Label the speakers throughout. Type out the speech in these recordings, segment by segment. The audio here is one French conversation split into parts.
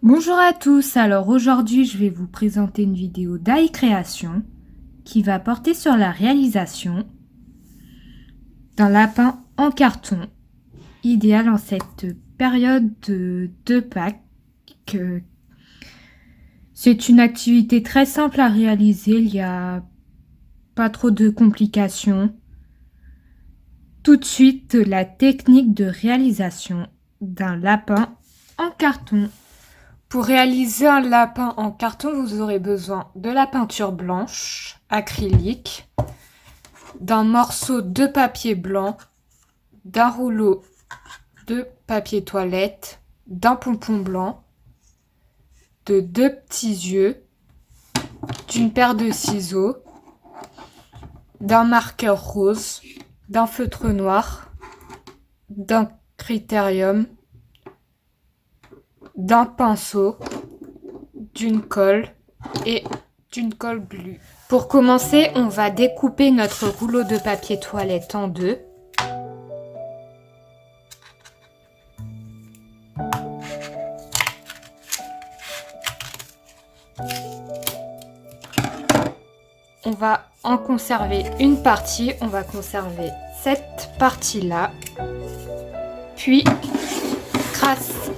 Speaker 1: Bonjour à tous, alors aujourd'hui je vais vous présenter une vidéo d'AI Création qui va porter sur la réalisation d'un lapin en carton, idéal en cette période de Pâques. C'est une activité très simple à réaliser, il n'y a pas trop de complications. Tout de suite, la technique de réalisation d'un lapin en carton. Pour réaliser un lapin en carton, vous aurez besoin de la peinture blanche, acrylique, d'un morceau de papier blanc, d'un rouleau de papier toilette, d'un pompon blanc, de 2 petits yeux, d'une paire de ciseaux, d'un marqueur rose, d'un feutre noir, d'un critérium, d'un pinceau, d'une colle et d'une colle glue. Pour commencer, on va découper notre rouleau de papier toilette en deux. On va en conserver une partie, on va conserver cette partie-là. Puis, grâce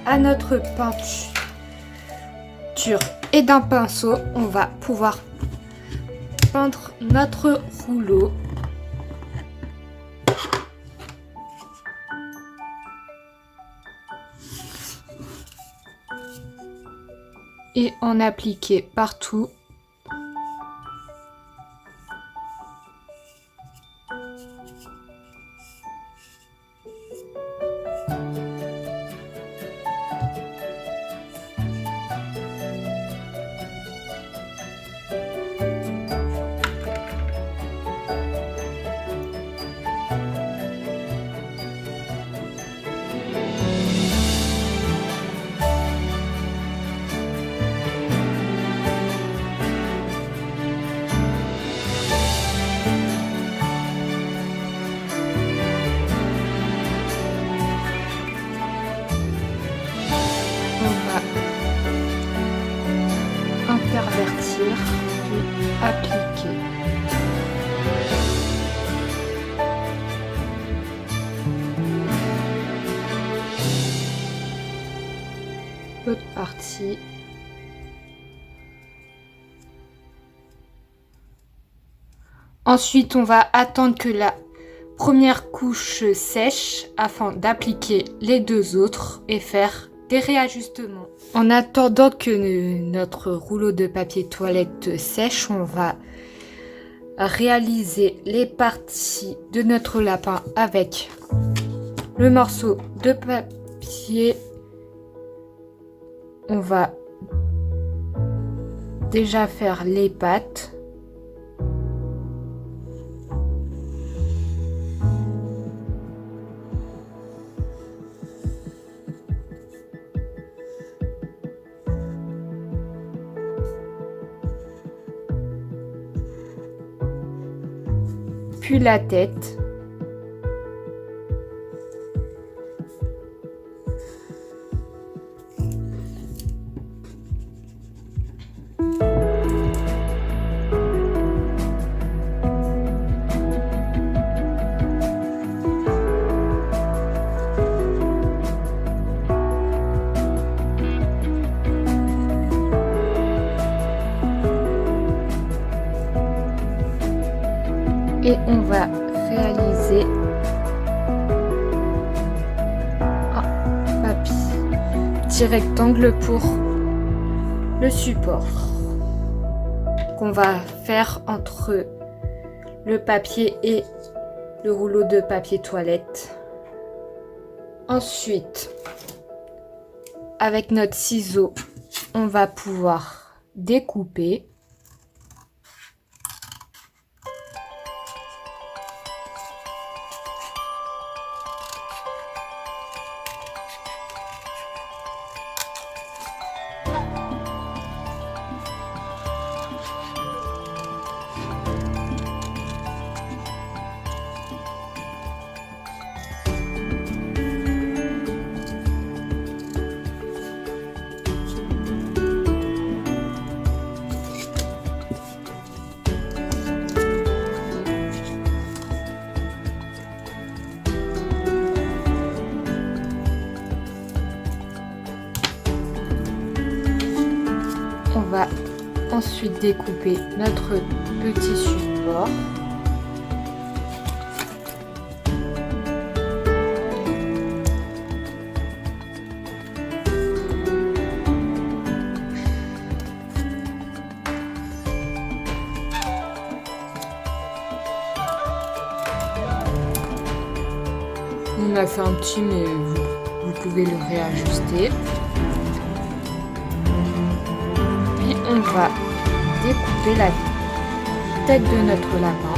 Speaker 1: à notre peinture et d'un pinceau, on va pouvoir peindre notre rouleau. Et en appliquer partout. Intervertir puis appliquer. L'autre partie. Ensuite, on va attendre que la première couche sèche afin d'appliquer les deux autres et faire des réajustements. En attendant que notre rouleau de papier toilette sèche, on va réaliser les parties de notre lapin avec le morceau de papier. On va déjà faire les pattes. Puis la tête. Et on va réaliser un petit rectangle pour le support qu'on va faire entre le papier et le rouleau de papier toilette. Ensuite, avec notre ciseau, on va pouvoir découper. ensuite découper notre petit support. On a fait un petit, mais vous pouvez le réajuster. Puis on va découper la tête de notre lapin.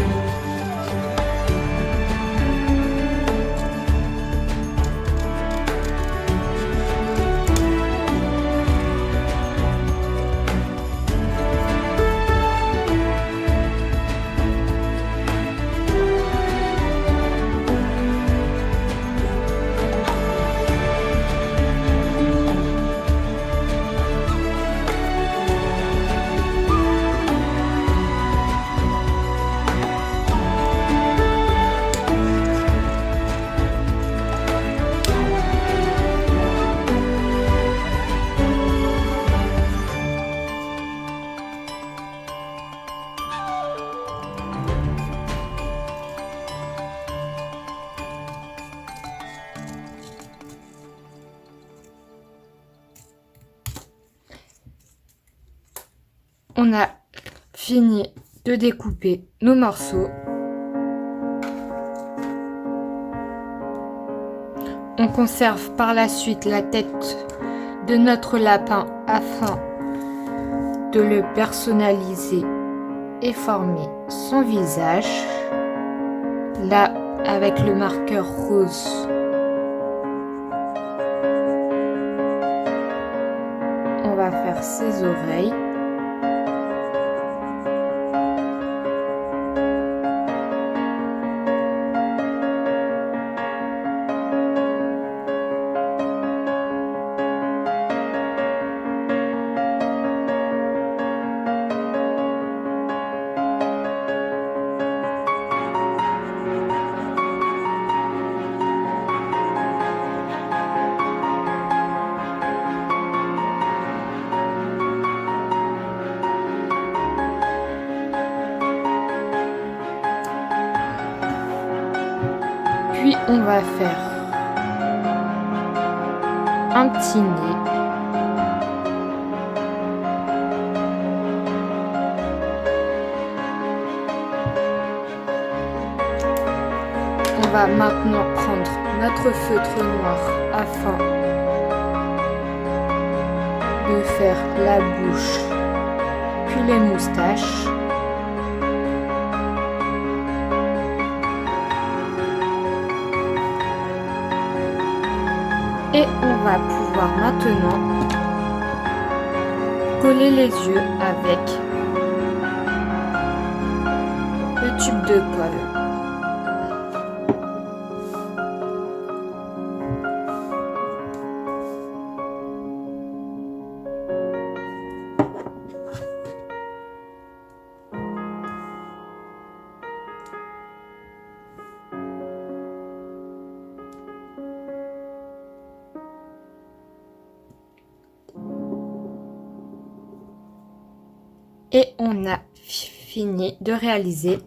Speaker 1: On a fini de découper nos morceaux. On conserve par la suite la tête de notre lapin afin de le personnaliser et former son visage. Là, avec le marqueur rose, on va faire ses oreilles. Puis on va faire un petit nez. On va maintenant prendre notre feutre noir afin de faire la bouche, puis les moustaches. Et on va pouvoir maintenant coller les yeux avec le tube de colle. Et on a fini de réaliser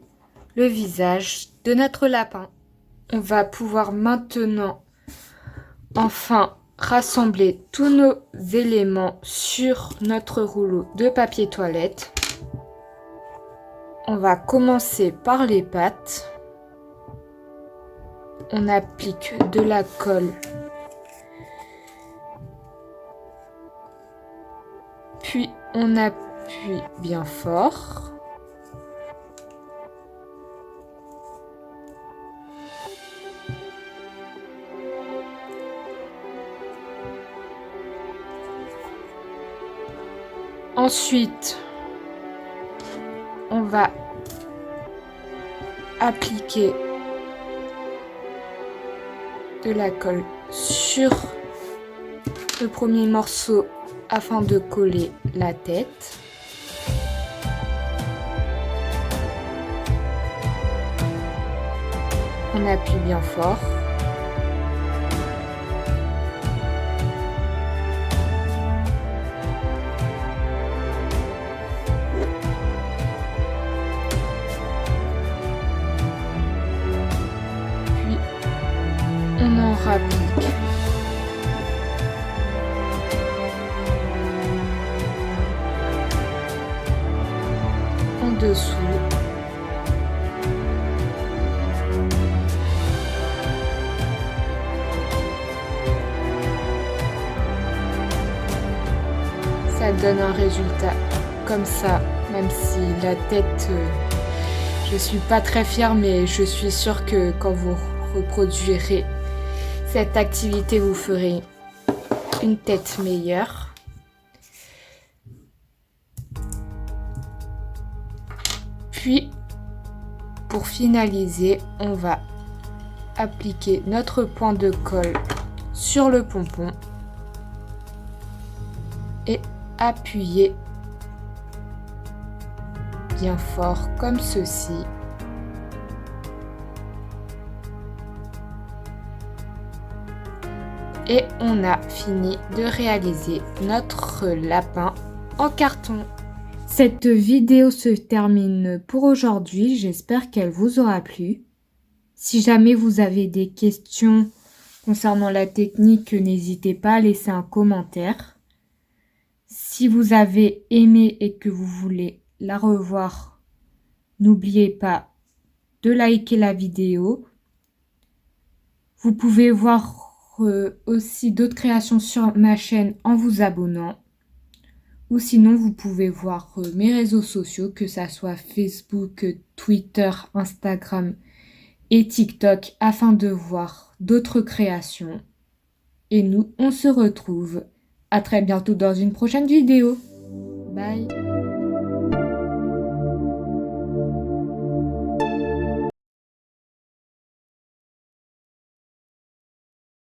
Speaker 1: le visage de notre lapin. On va pouvoir maintenant enfin rassembler tous nos éléments sur notre rouleau de papier toilette. On va commencer par les pattes. On applique de la colle. Puis on appuie bien fort. Ensuite, on va appliquer de la colle sur le premier morceau afin de coller la tête. On appuie bien fort. applique. En dessous. Ça donne un résultat comme ça, même si la tête, je suis pas très fière, mais je suis sûre que quand vous reproduirez cette activité, vous ferez une tête meilleure. Puis, pour finaliser, on va appliquer notre point de colle sur le pompon et appuyer bien fort comme ceci. Et on a fini de réaliser notre lapin en carton. Cette vidéo se termine pour aujourd'hui. J'espère qu'elle vous aura plu. Si jamais vous avez des questions concernant la technique, n'hésitez pas à laisser un commentaire. Si vous avez aimé et que vous voulez la revoir, n'oubliez pas de liker la vidéo. Vous pouvez voir aussi d'autres créations sur ma chaîne en vous abonnant. Ou sinon, vous pouvez voir mes réseaux sociaux, que ça soit Facebook, Twitter, Instagram et TikTok, afin de voir d'autres créations. Et nous, on se retrouve à très bientôt dans une prochaine vidéo. Bye!